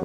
Hey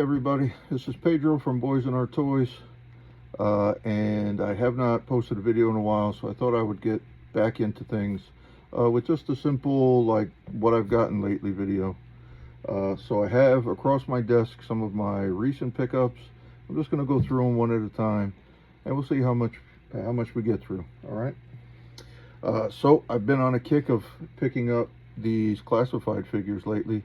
everybody, this is Pedro from Boys and Our Toys, and I have not posted a video in a while, so I thought I would get back into things with just a simple, like, what I've gotten lately video. So I have across my desk some of my recent pickups. I'm just going to go through them one at a time, and we'll see how much we get through, alright? So I've been on a kick of picking up these classified figures lately.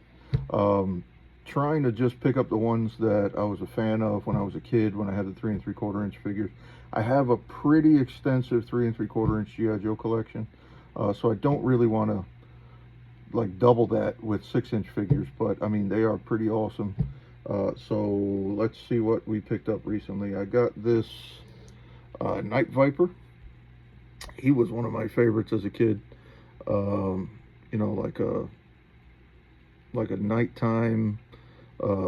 Trying to just pick up the ones that I was a fan of when I was a kid, when I had the 3 3/4 inch figures. I have a pretty extensive 3 3/4 inch G.I. Joe collection, so I don't really want to like double that with 6-inch figures, but I mean, they are pretty awesome. So let's see what we picked up recently. I got this Night Viper. He was one of my favorites as a kid. You know, like a nighttime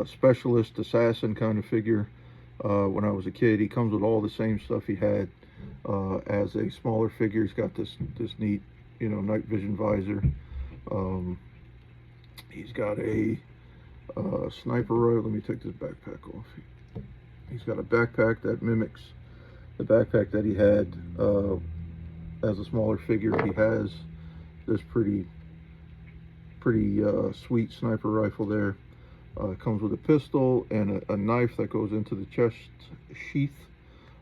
specialist assassin kind of figure. When I was a kid, he comes with all the same stuff he had as a smaller figure. He's got this neat, you know, night vision visor. He's got a sniper rifle. Let me take this backpack off. He's got a backpack that mimics the backpack that he had as a smaller figure. He has this pretty sweet sniper rifle there. It comes with a pistol and a knife that goes into the chest sheath,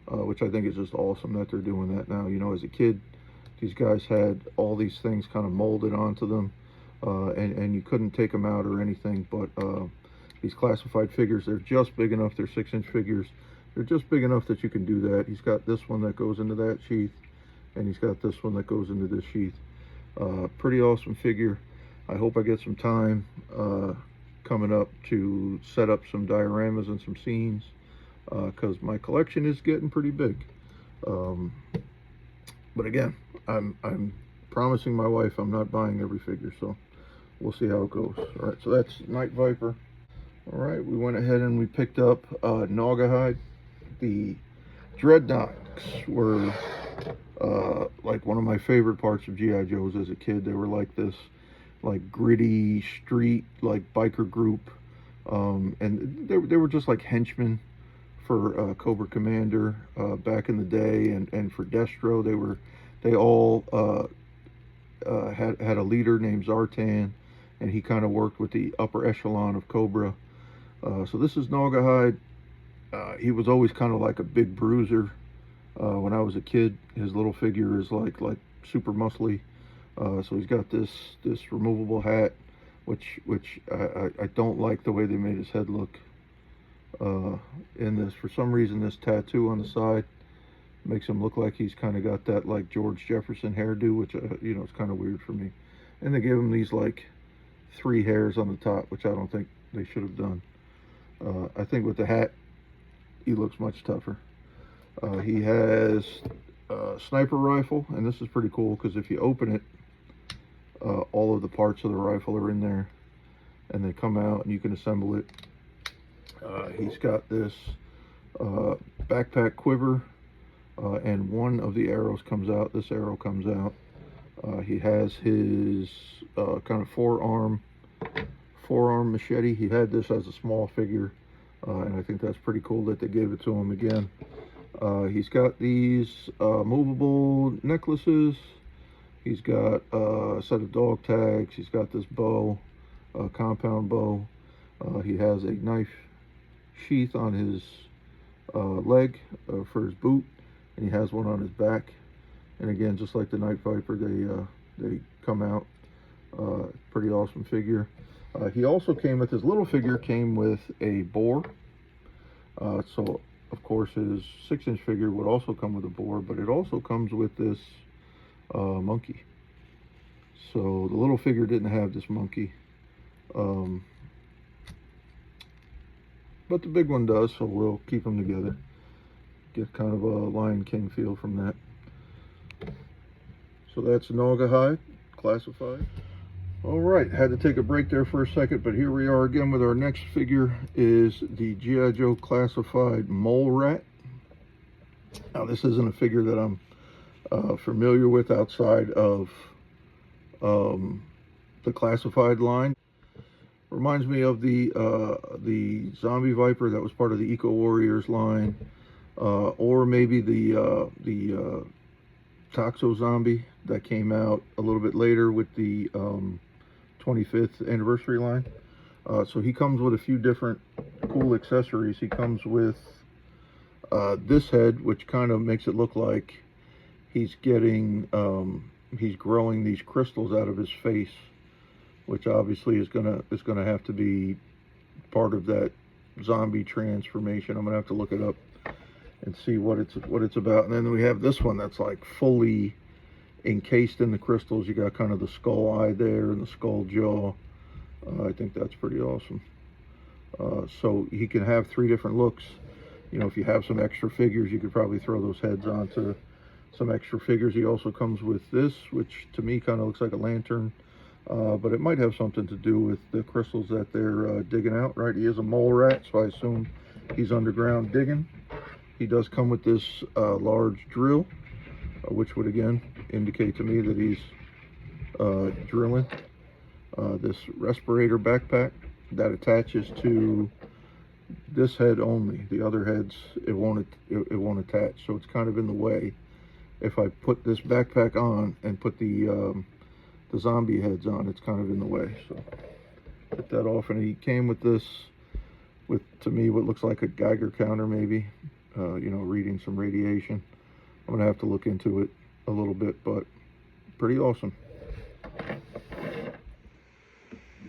which I think is just awesome that they're doing that now. You know, as a kid, these guys had all these things kind of molded onto them, and you couldn't take them out or anything, but these classified figures, they're just big enough. They're 6-inch figures. They're just big enough that you can do that. He's got this one that goes into that sheath, and he's got this one that goes into this sheath. Pretty awesome figure. I hope I get some time coming up to set up some dioramas and some scenes, because my collection is getting pretty big. But again, I'm promising my wife I'm not buying every figure, so we'll see how it goes. All right, so that's Night Viper. All right, we went ahead and we picked up Naugahyde. The Dreadnoks were like one of my favorite parts of G.I. Joes as a kid. They were like this like gritty street like biker group, and they were just like henchmen for Cobra Commander back in the day, and for Destro. They all had a leader named Zartan, and he kind of worked with the upper echelon of Cobra. So this is Naugahyde. He was always kind of like a big bruiser. When I was a kid, his little figure is like super muscly. So he's got this removable hat, which I don't like the way they made his head look in this. For some reason, this tattoo on the side makes him look like he's kind of got that like George Jefferson hairdo, which you know, it's kind of weird for me. And they gave him these like 3 hairs on the top, which I don't think they should have done. I think with the hat, he looks much tougher. He has a sniper rifle, and this is pretty cool because if you open it, all of the parts of the rifle are in there, and they come out and you can assemble it. He's got this backpack quiver, and one of the arrows comes out. This arrow comes out. He has his kind of forearm machete. He had this as a small figure, and I think that's pretty cool that they gave it to him again. He's got these movable necklaces. He's got a set of dog tags. He's got this bow, compound bow. He has a knife sheath on his leg for his boot, and he has one on his back. And again, just like the Night Viper, they come out. Pretty awesome figure. He also came with his little figure, came with a boar. So of course, his 6-inch figure would also come with a boar, but it also comes with this monkey. So the little figure didn't have this monkey, but the big one does, so we'll keep them together. Get kind of a Lion King feel from that. So that's Naugahyde, classified. All right, had to take a break there for a second, but here we are again with our next figure is the G.I. Joe classified Mole Rat. Now this isn't a figure that I'm familiar with outside of the classified line. Reminds me of the Zombie Viper that was part of the Eco Warriors line, or maybe the Toxo Zombie that came out a little bit later with the 25th anniversary line. So he comes with a few different cool accessories. He comes with this head, which kind of makes it look like he's getting he's growing these crystals out of his face, which obviously is gonna have to be part of that zombie transformation. I'm gonna have to look it up and see what it's about. And then we have this one that's like fully encased in the crystals. You got kind of the skull eye there and the skull jaw. I think that's pretty awesome. So he can have 3 different looks. You know, if you have some extra figures, you could probably throw those heads onto some extra figures. He also comes with this, which to me kind of looks like a lantern, but it might have something to do with the crystals that they're digging out, right? He is a mole rat, so I assume he's underground digging. He does come with this large drill, which would again indicate to me that he's drilling. This respirator backpack that attaches to this head only. The other heads, it won't attach, so it's kind of in the way. If I put this backpack on and put the zombie heads on, it's kind of in the way. So get that off. And he came with this, with, to me, what looks like a Geiger counter, maybe. You know, reading some radiation. I'm gonna have to look into it a little bit, but pretty awesome.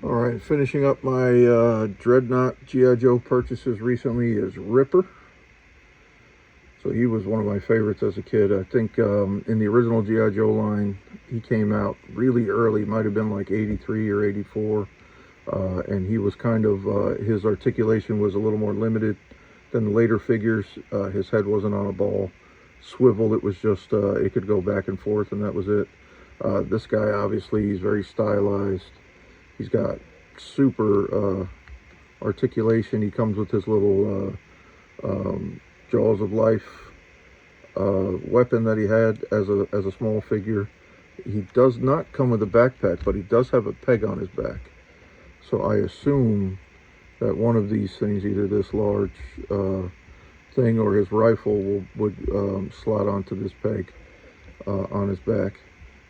All right, finishing up my Dreadnought G.I. Joe purchases recently is Ripper. So he was one of my favorites as a kid. I think in the original G.I. Joe line, he came out really early. Might have been like 83 or 84. And he was kind of, his articulation was a little more limited than the later figures. His head wasn't on a ball swivel. It was just, it could go back and forth, and that was it. This guy, obviously, he's very stylized. He's got super articulation. He comes with his little Jaws of Life weapon that he had as a small figure. He does not come with a backpack, but he does have a peg on his back. So I assume that one of these things, either this large thing or his rifle, would slot onto this peg on his back.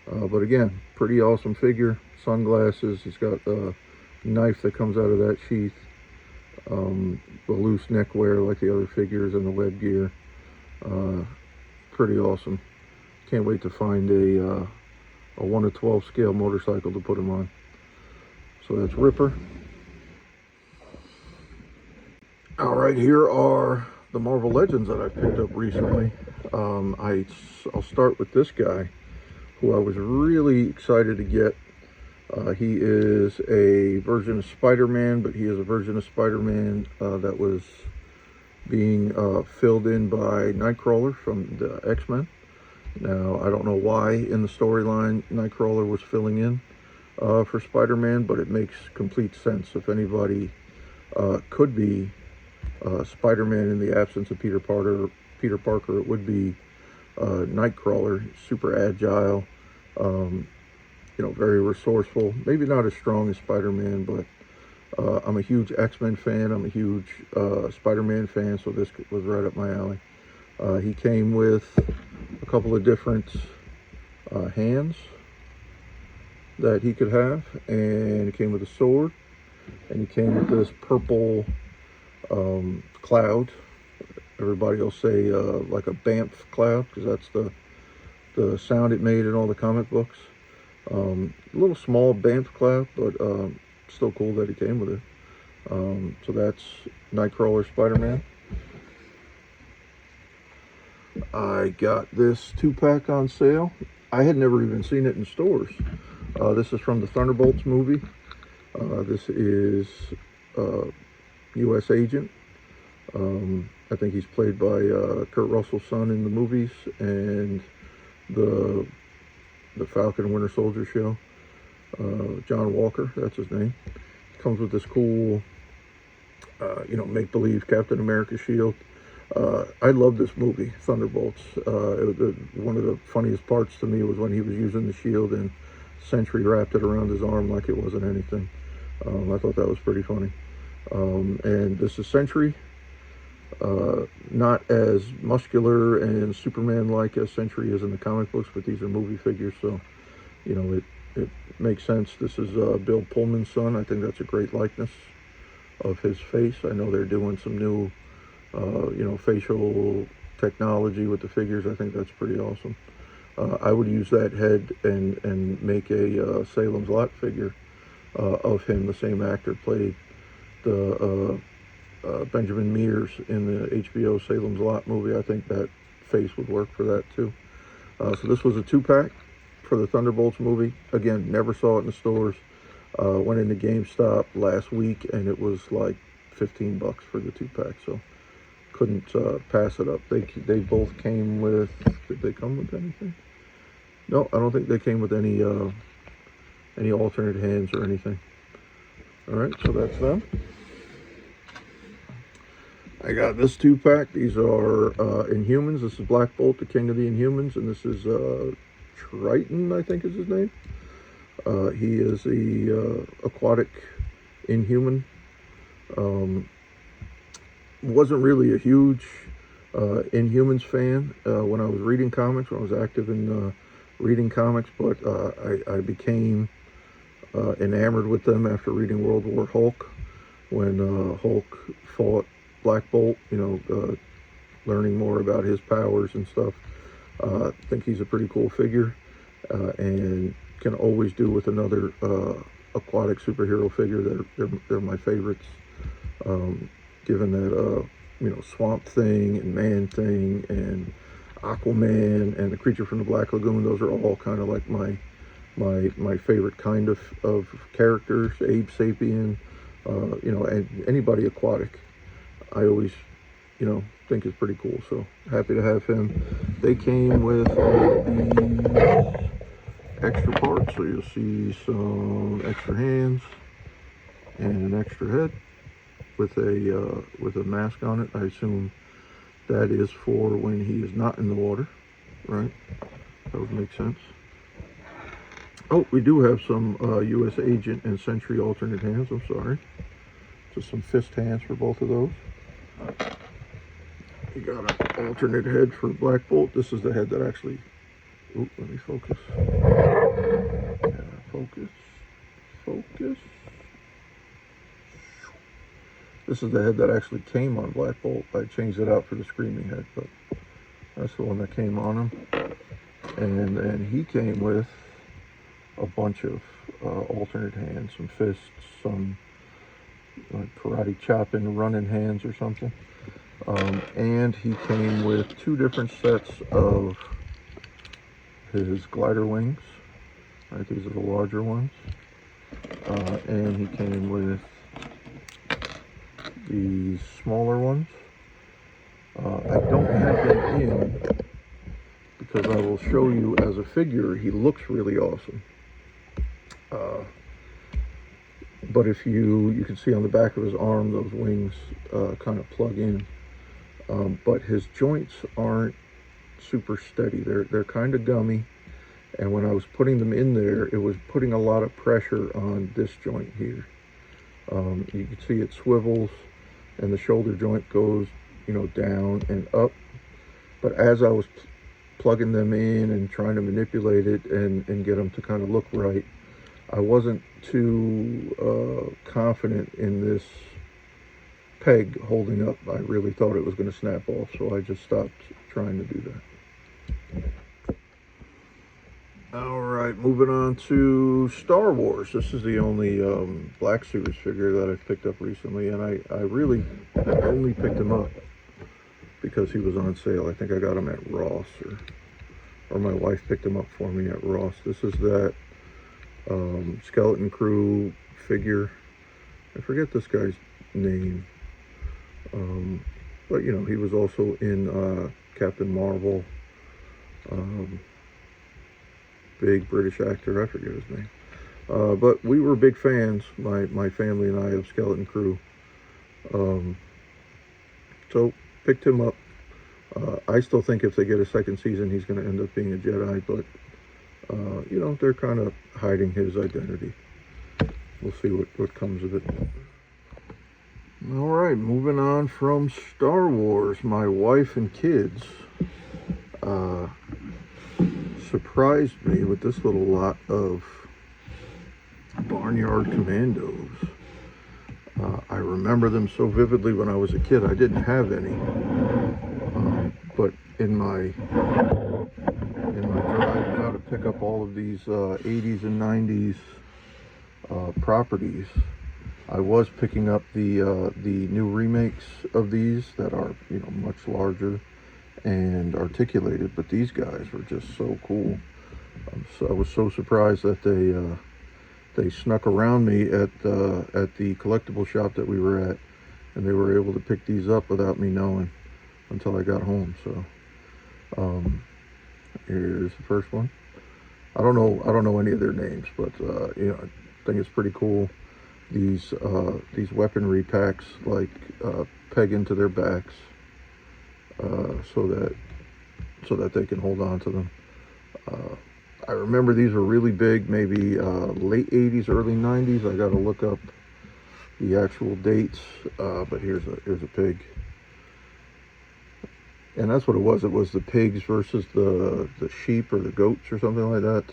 But again, pretty awesome figure. Sunglasses. He's got a knife that comes out of that sheath. The loose neckwear like the other figures, and the lead gear. Pretty awesome. Can't wait to find a 1/12 scale motorcycle to put him on. So that's Ripper. All right, here are the Marvel Legends that I picked up recently. I'll start with this guy, who I was really excited to get. He is a version of Spider-Man, but he is a version of Spider-Man that was being filled in by Nightcrawler from the X-Men. Now, I don't know why in the storyline Nightcrawler was filling in for Spider-Man, but it makes complete sense. If anybody could be Spider-Man in the absence of Peter Parker, it would be Nightcrawler. Super agile, you know, very resourceful. Maybe not as strong as Spider-Man, but I'm a huge X-Men fan. I'm a huge Spider-Man fan, so this was right up my alley. He came with a couple of different hands that he could have, and he came with a sword, and he came with this purple cloud. Everybody will say like a Banff cloud, because that's the sound it made in all the comic books. A little small Banff cloud, but still cool that he came with it. So that's Nightcrawler Spider-Man. I got this 2-pack on sale. I had never even seen it in stores. This is from the Thunderbolts movie. This is U.S. Agent. I think he's played by Kurt Russell's son in the movies and the Falcon and Winter Soldier show. John Walker, that's his name. Comes with this cool, make-believe Captain America shield. I love this movie, Thunderbolts. One of the funniest parts to me was when he was using the shield and Sentry wrapped it around his arm like it wasn't anything. I thought that was pretty funny. And this is Sentry. Not as muscular and Superman-like as Sentry is in the comic books, but these are movie figures, so, it makes sense. This is Bill Pullman's son. I think that's a great likeness of his face. I know they're doing some new, facial technology with the figures. I think that's pretty awesome. I would use that head and make a Salem's Lot figure of him. The same actor played the Benjamin Mears in the HBO Salem's Lot movie. I think that face would work for that too. So this was a 2-pack for the Thunderbolts movie. Again, never saw it in the stores. Went into GameStop last week and it was like $15 for the 2-pack. So couldn't pass it up. They both came with. Did they come with anything? No, I don't think they came with any alternate hands or anything. All right, so that's them. I got this 2-pack. These are Inhumans. This is Black Bolt, the king of the Inhumans, and this is Triton, I think is his name. He is a aquatic Inhuman. Wasn't really a huge Inhumans fan when I was reading comics, when I was active in reading comics, but I became enamored with them after reading World War Hulk, when Hulk fought Black Bolt, learning more about his powers and stuff. I think he's a pretty cool figure, and can always do with another aquatic superhero figure. They're my favorites, given that Swamp Thing and Man Thing and Aquaman and the Creature from the Black Lagoon, those are all kind of like my favorite kind of characters. Abe Sapien, and anybody aquatic, I always, think is pretty cool. So happy to have him. They came with all these extra parts, so you'll see some extra hands and an extra head with a mask on it. I assume that is for when he is not in the water, right? That would make sense. Oh, we do have some U.S. Agent and Sentry alternate hands. I'm sorry. Just some fist hands for both of those. You got an alternate head for Black Bolt. This is the head that actually... Oop, let me focus. Yeah, focus. This is the head that actually came on Black Bolt. I changed it out for the Screaming head, but that's the one that came on him. And then he came with a bunch of alternate hands, some fists, some like karate chopping, running hands or something. And he came with 2 different sets of his glider wings. Right, these are the larger ones. And he came with the smaller ones. I don't have them in because I will show you as a figure, he looks really awesome. But if you can see on the back of his arm, those wings kind of plug in. But his joints aren't super steady. They're kind of gummy. And when I was putting them in there, it was putting a lot of pressure on this joint here. You can see it swivels and the shoulder joint goes, down and up. But as I was plugging them in and trying to manipulate it and get them to kind of look right, I wasn't too confident in this peg holding up. I really thought it was going to snap off, so I just stopped trying to do that. All right, moving on to Star Wars. This is the only Black Series figure that I've picked up recently, and I really only picked him up because he was on sale. I think I got him at Ross, or my wife picked him up for me at Ross. This is that Skeleton Crew figure. I forget this guy's name, but you know, he was also in Captain Marvel. Big British actor, I forget his name. But we were big fans, my family and I, of Skeleton Crew. So picked him up. I still think if they get a second season, he's going to end up being a Jedi, but you know, they're kind of hiding his identity. We'll see what comes of it. All right, moving on from Star Wars, my wife and kids surprised me with this little lot of Barnyard Commandos. I remember them so vividly when I was a kid. I didn't have any, but in my drive now to pick up all of these 80s and 90s properties, I was picking up the new remakes of these that are, you know, much larger and articulated, but these guys were just so cool. So I was so surprised that they snuck around me at the collectible shop that we were at, and they were able to pick these up without me knowing until I got home. So here's the first one. I don't know any of their names, but you know, I think it's pretty cool. These weaponry packs like peg into their backs so that they can hold on to them. I remember these were really big, maybe late 80s, early 90s. I got to look up the actual dates, but here's a pig. And that's what it was. It was the pigs versus the sheep or the goats or something like that.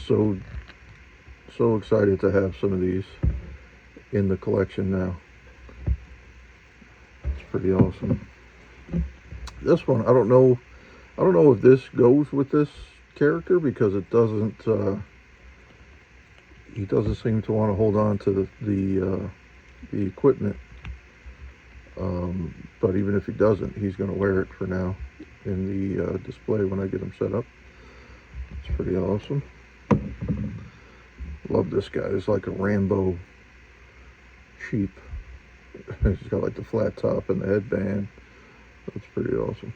So, so excited to have some of these in the collection now. It's pretty awesome. This one, I don't know if this goes with this character, because it doesn't. He doesn't seem to want to hold on to the equipment. But even if he doesn't, he's going to wear it for now in the display when I get him set up. It's pretty awesome. Love this guy. It's like a Rambo sheep. He's got like the flat top and the headband. That's pretty awesome.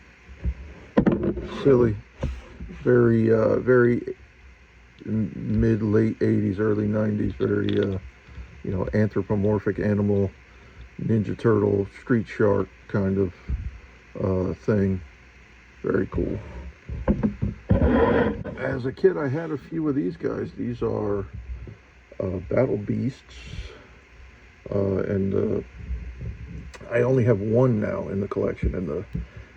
Silly. Very mid-late 80s, early 90s. Very, you know, anthropomorphic animal, Ninja Turtle, Street Shark kind of thing. Very cool. As a kid, I had a few of these guys. These are Battle Beasts, and I only have one now in the collection.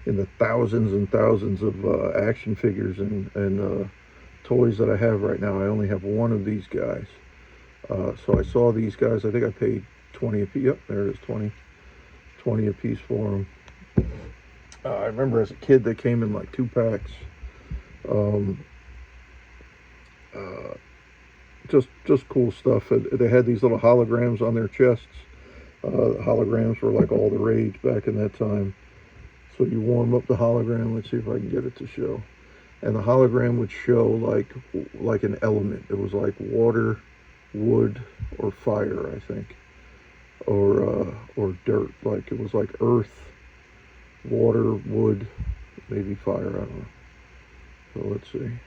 In the thousands and thousands of action figures and toys that I have right now, I only have one of these guys. So I saw these guys. I think I paid 20 a piece. Yep, there it is, 20 a piece for them. I remember as a kid they came in like 2 packs. Just cool stuff. They had these little holograms on their chests. Holograms were like all the rage back in that time. So you warm up the hologram. Let's see if I can get it to show. And the hologram would show like an element. It was like water, wood, or fire, I think, or dirt. Like it was like earth, water, wood, maybe fire. I don't know. So let's see.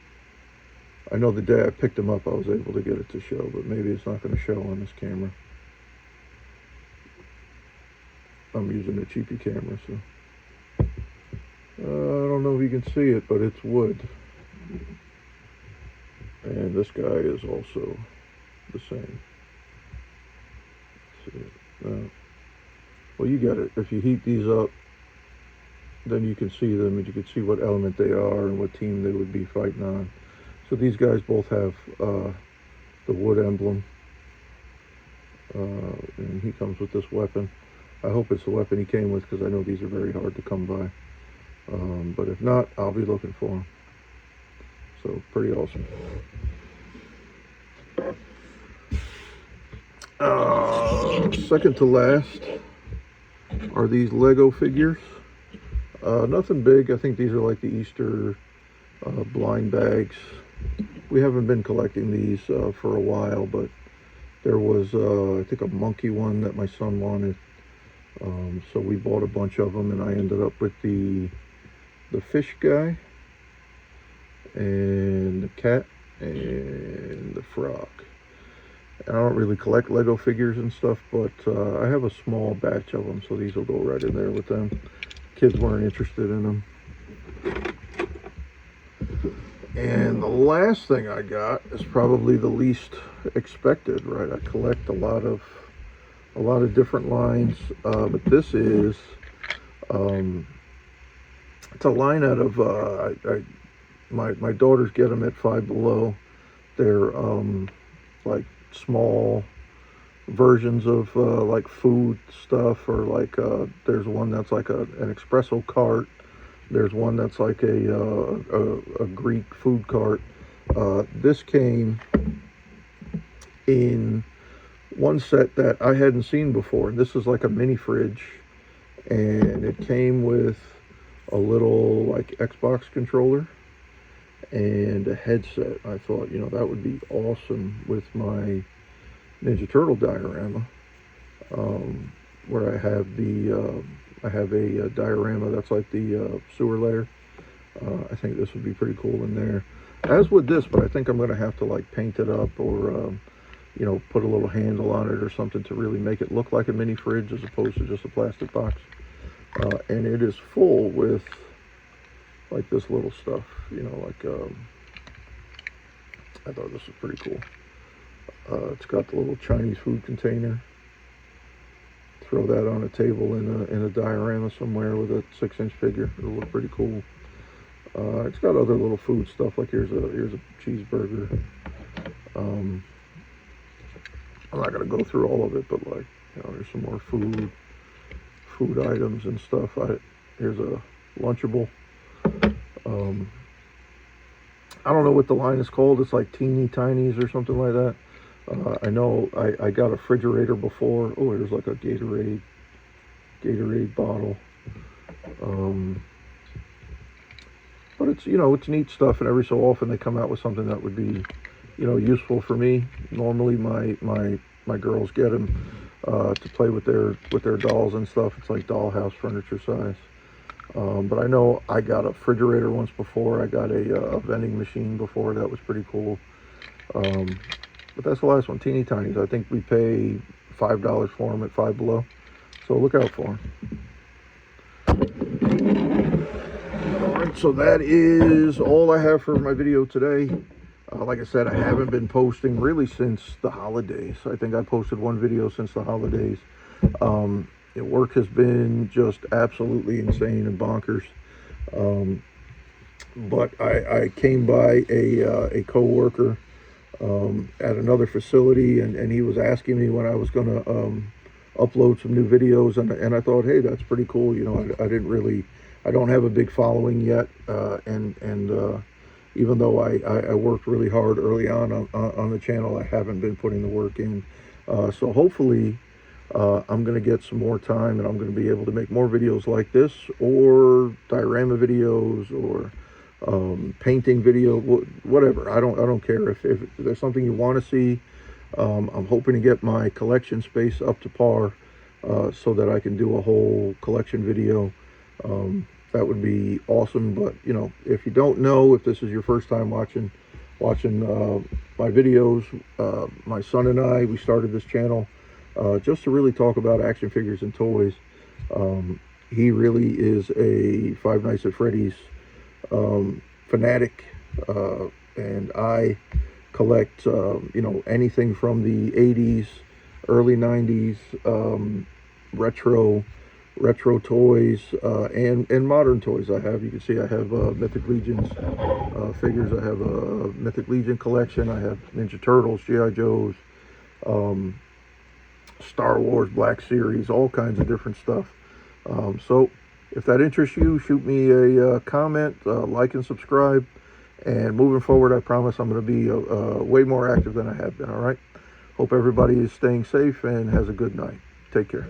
I know the day I picked them up, I was able to get it to show, but maybe it's not going to show on this camera. I'm using a cheapy camera, so I don't know if you can see it, but it's wood. And this guy is also the same. Let's see it. Well, you get it. If you heat these up, then you can see them, and you can see what element they are and what team they would be fighting on. So these guys both have the wood emblem, and he comes with this weapon. I hope it's the weapon he came with, because I know these are very hard to come by. But if not, I'll be looking for them. So pretty awesome. Second to last, are these Lego figures. Nothing big. I think these are like the Easter blind bags. We haven't been collecting these for a while, but there was, I think, a monkey one that my son wanted. So we bought a bunch of them, and I ended up with the fish guy, and the cat, and the frog. And I don't really collect Lego figures and stuff, but I have a small batch of them, so these will go right in there with them. Kids weren't interested in them. And the last thing I got is probably the least expected, right? I collect a lot of different lines, but this is it's a line out of my daughters get them at Five Below. They're like small versions of like food stuff, or like there's one that's like an espresso cart. There's one that's like a Greek food cart. This came in one set that I hadn't seen before. This is like a mini fridge, and it came with a little like Xbox controller and a headset. I thought, you know, that would be awesome with my Ninja Turtle diorama, where I have the I have a diorama that's like the sewer layer. I think this would be pretty cool in there, as would this, but I think I'm going to have to like paint it up, or you know, put a little handle on it or something to really make it look like a mini fridge as opposed to just a plastic box. And it is full with like this little stuff, you know, like I thought this was pretty cool. It's got the little Chinese food container. Throw that on a table in a diorama somewhere with a 6-inch figure. It'll look pretty cool. It's got other little food stuff, like here's a cheeseburger. I'm not gonna go through all of it, but like, you know, there's some more food items and stuff. Here's a Lunchable. I don't know what the line is called. It's like Teeny Tinies or something like that. I know I got a refrigerator before. Oh, there's like a Gatorade bottle. But it's, you know, it's neat stuff, and every so often they come out with something that would be, you know, useful for me. Normally my girls get them to play with their dolls and stuff. It's like dollhouse furniture size. But I know I got a refrigerator once before. I got a vending machine before. That was pretty cool. But that's the last one, Teeny Tinies. I think we pay $5 for them at Five Below. So look out for them. Alright, so that is all I have for my video today. Like I said, I haven't been posting really since the holidays. I think I posted one video since the holidays. Work has been just absolutely insane and bonkers. But I came by a co-worker at another facility, and he was asking me when I was going to upload some new videos, and I thought, hey, that's pretty cool. You know, I don't have a big following yet, and even though I worked really hard early on the channel, I haven't been putting the work in. So hopefully I'm going to get some more time, and I'm going to be able to make more videos like this, or diorama videos, or painting video, whatever. I don't care if there's something you want to see. I'm hoping to get my collection space up to par, so that I can do a whole collection video. That would be awesome. But you know, if you don't know, if this is your first time watching my videos, my son and I, we started this channel just to really talk about action figures and toys. He really is a Five Nights at Freddy's fanatic, and I collect you know, anything from the 80s, early 90s, retro toys, and modern toys. You can see I have Mythic Legions figures. I have a Mythic Legion collection. I have Ninja Turtles, G.I. Joes, Star Wars Black Series, all kinds of different stuff. So if that interests you, shoot me a comment, like and subscribe, and moving forward, I promise I'm going to be way more active than I have been. All right, hope everybody is staying safe and has a good night. Take care.